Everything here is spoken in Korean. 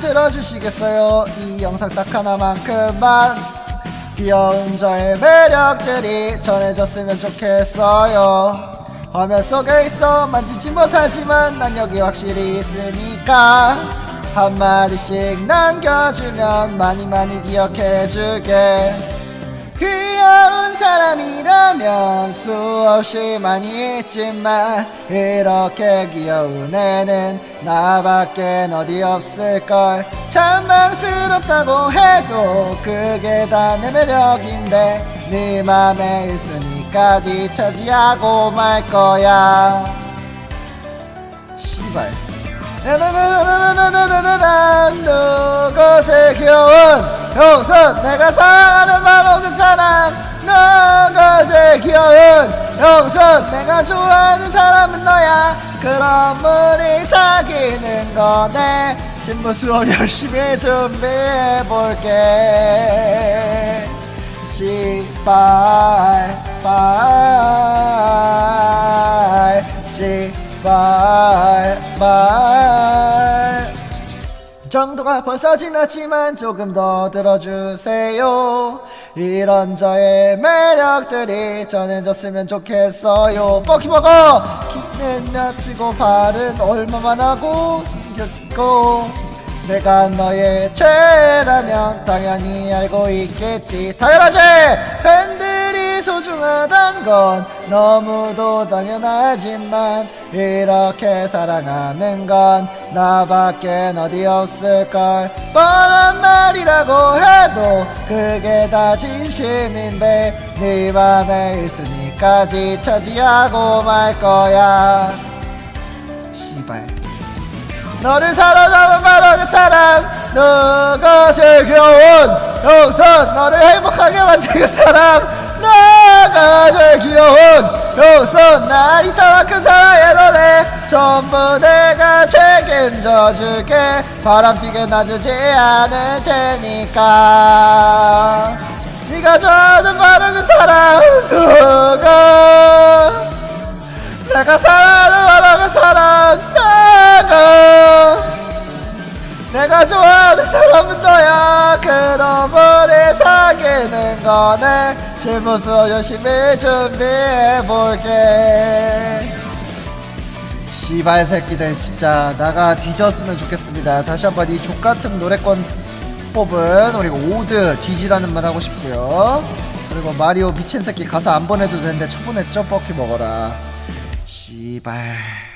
들어주시겠어요? 이 영상 딱 하나만큼만 귀여운 저의 매력들이 전해졌으면 좋겠어요. 화면 속에 있어 만지지 못하지만 난 여기 확실히 있으니까 한마디씩 남겨주면 많이 기억해주게. 귀여운 사람이라면 수없이 많이 있지만 이렇게 귀여운 애는 나밖엔 어디 없을걸. 참 망스럽다고 해도 그게 다 내 매력인데 네 맘에 1순위까지 차지하고 말 거야. 씨발. 누구세 귀여운 용선 내가 사랑하는 바로 그 사람. 너가 제일 귀여운 용선 내가 좋아하는 사람은 너야. 그럼 우리 사귀는 거네. 신부수업 열심히 준비해볼게. 씨발 정도가 벌써 지났지만 조금 더 들어주세요. 이런 저의 매력들이 전해졌으면 좋겠어요. 뻐키먹어! 키는 몇이고 발은 얼마만 하고 숨겼고 내가 너의 죄라면 당연히 알고 있겠지. 당연하지! 팬들이 소중하단 건 너무도 당연하지만 이렇게 사랑하는 건 나밖엔 어디 없을걸. 뻔한 말이라고 해도 그게 다 진심인데 네 맘에 1순위까지 차지하고 말 거야. 씨발. 너를 사로잡은 바로 그 사람. 너가 제일 귀여운 용선 너를 행복하게 만든 그 사람. 너가 제일 귀여운 용선 날 이따만큼 사랑해도 돼. 전부 내가 책임져 줄게. 바람피게 놔주지 않을 테니까. 네가 좋아하는 바로 그 사람. 누가 내가 사랑하는 바로 그 사람. 내가 좋아하는 사람은 너야. 그럼 우리 사귀는 거네. 실무수업 열심히 준비해볼게. 씨발 새끼들 진짜 나가 뒤졌으면 좋겠습니다. 다시 한번 이 족같은 노래권 뽑은 우리 오드 뒤지라는 말 하고 싶고요. 그리고 마리오 미친 새끼 가사 안 보내도 되는데 처분했죠? 뻑키 먹어라. 씨발.